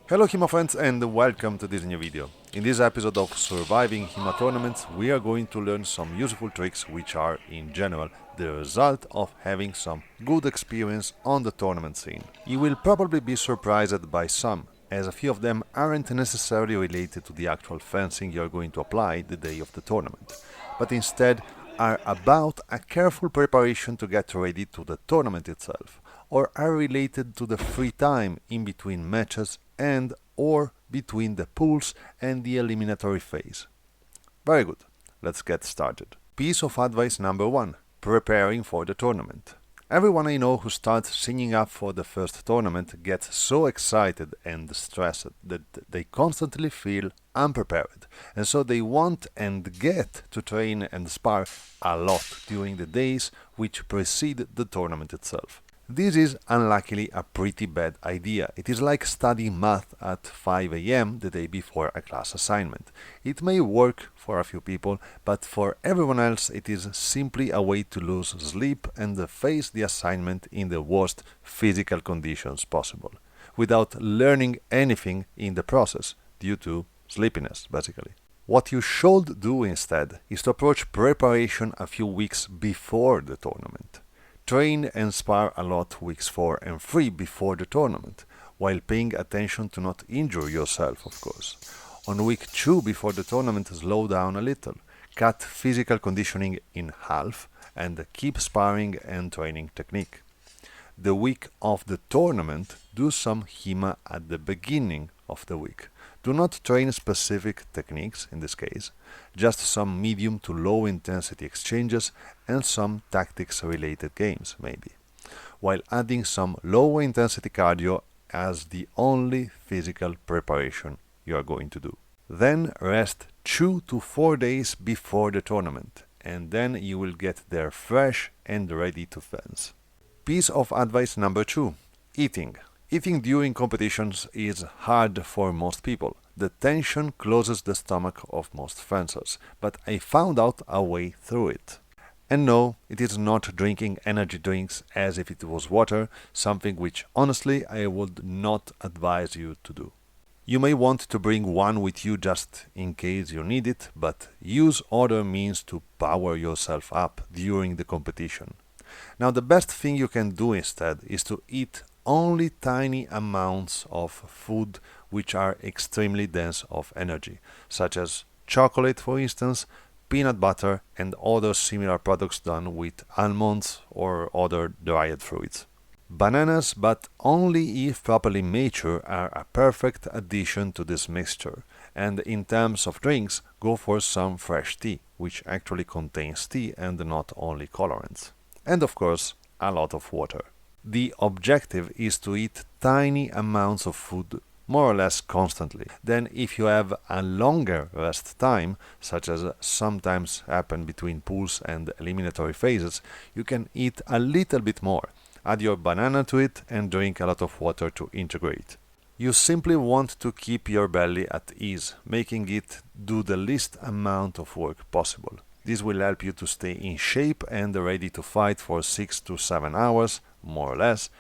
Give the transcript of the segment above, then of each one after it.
Hello HEMA friends and welcome to this new video. In this episode of Surviving HEMA Tournaments, we are going to learn some useful tricks which are, in general, the result of having some good experience on the tournament scene. You will probably be surprised by some, as a few of them aren't necessarily related to the actual fencing you're going to apply the day of the tournament, but instead are about a careful preparation to get ready to the tournament itself, or are related to the free time in between matches and or between the pools and the eliminatory phase. Very good, let's get started. Piece of advice number 1. Preparing for the tournament. Everyone I know who starts signing up for the first tournament gets so excited and stressed that they constantly feel unprepared, and so they want and get to train and spar a lot during the days which precede the tournament itself. This is unluckily a pretty bad idea. It is like studying math at 5 a.m. the day before a class assignment. It may work for a few people, but for everyone else it is simply a way to lose sleep and face the assignment in the worst physical conditions possible, without learning anything in the process, due to sleepiness, basically. What you should do instead is to approach preparation a few weeks before the tournament. Train and spar a lot weeks 4 and 3 before the tournament, while paying attention to not injure yourself, of course. On week 2 before the tournament, slow down a little, cut physical conditioning in half, and keep sparring and training technique. The week of the tournament, do some HEMA at the beginning of the week. Do not train specific techniques in this case, just some medium to low intensity exchanges and some tactics related games maybe, while adding some low intensity cardio as the only physical preparation you are going to do. Then rest 2 to 4 days before the tournament, and then you will get there fresh and ready to fence. Piece of advice number 2. Eating. Eating during competitions is hard for most people. The tension closes the stomach of most fencers, but I found out a way through it. And no, it is not drinking energy drinks as if it was water, something which honestly I would not advise you to do. You may want to bring one with you just in case you need it, but use other means to power yourself up during the competition. Now, the best thing you can do instead is to eat only tiny amounts of food which are extremely dense of energy, such as chocolate, for instance, peanut butter, and other similar products done with almonds or other dried fruits. Bananas, but only if properly matured, are a perfect addition to this mixture, and in terms of drinks, go for some fresh tea, which actually contains tea and not only colorants. And of course, a lot of water. The objective is to eat tiny amounts of food more or less constantly. Then if you have a longer rest time, such as sometimes happen between pools and eliminatory phases, you can eat a little bit more. Add your banana to it and drink a lot of water to integrate. You simply want to keep your belly at ease, making it do the least amount of work possible. This will help you to stay in shape and ready to fight for 6 to 7 hours, more or less.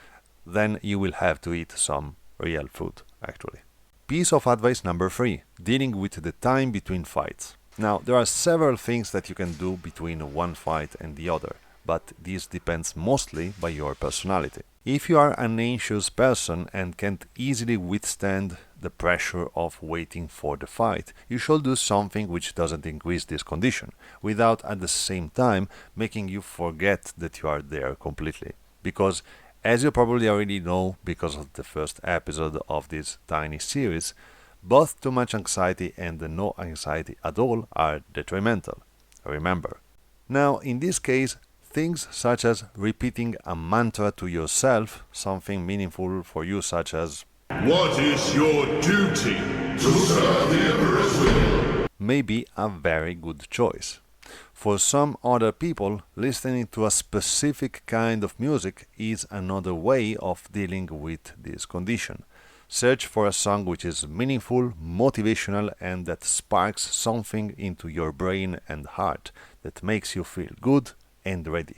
Then you will have to eat some real food, actually. Piece of advice number 3. Dealing with the time between fights. Now, there are several things that you can do between one fight and the other, but this depends mostly by your personality. If you are an anxious person and can't easily withstand the pressure of waiting for the fight, you should do something which doesn't increase this condition, without at the same time making you forget that you are there completely. Because, as you probably already know because of the first episode of this tiny series, both too much anxiety and no anxiety at all are detrimental. Remember. Now, in this case, things such as repeating a mantra to yourself, something meaningful for you such as "What is your duty? To serve the Emperor's will," may be a very good choice. For some other people, listening to a specific kind of music is another way of dealing with this condition. Search for a song which is meaningful, motivational, and that sparks something into your brain and heart that makes you feel good and ready.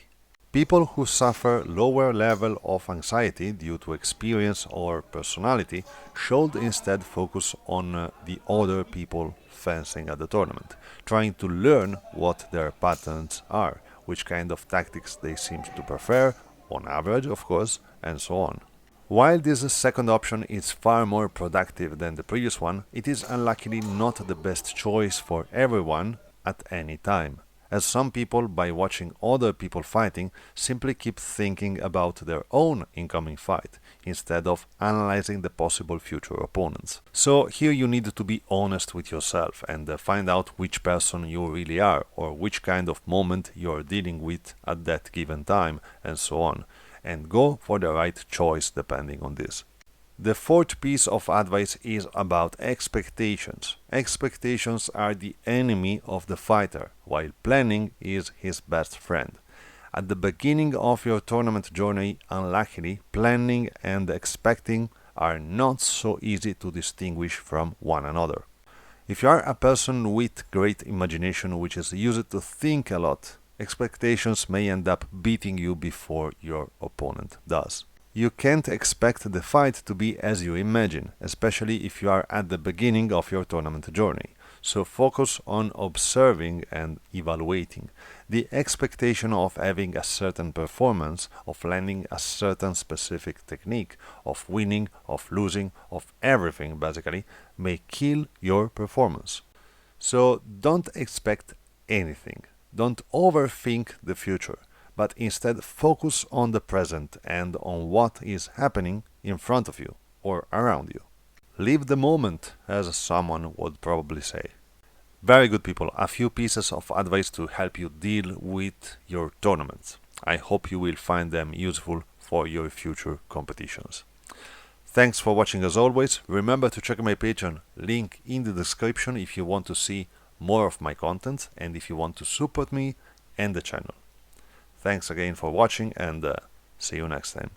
People who suffer lower level of anxiety due to experience or personality should instead focus on the other people fencing at the tournament, trying to learn what their patterns are, which kind of tactics they seem to prefer, on average of course, and so on. While this second option is far more productive than the previous one, it is unluckily not the best choice for everyone at any time, as some people, by watching other people fighting, simply keep thinking about their own incoming fight, instead of analyzing the possible future opponents. So here you need to be honest with yourself and find out which person you really are, or which kind of moment you are dealing with at that given time, and so on, and go for the right choice depending on this. The fourth piece of advice is about expectations. Expectations are the enemy of the fighter, while planning is his best friend. At the beginning of your tournament journey, unluckily, planning and expecting are not so easy to distinguish from one another. If you are a person with great imagination which is used to think a lot, expectations may end up beating you before your opponent does. You can't expect the fight to be as you imagine, especially if you are at the beginning of your tournament journey. So focus on observing and evaluating. The expectation of having a certain performance, of landing a certain specific technique, of winning, of losing, of everything basically, may kill your performance. So don't expect anything. Don't overthink the future, but instead focus on the present and on what is happening in front of you or around you. Live the moment, as someone would probably say. Very good, people. A few pieces of advice to help you deal with your tournaments. I hope you will find them useful for your future competitions. Thanks for watching as always. Remember to check my Patreon, link in the description if you want to see more of my content and if you want to support me and the channel. Thanks again for watching and see you next time.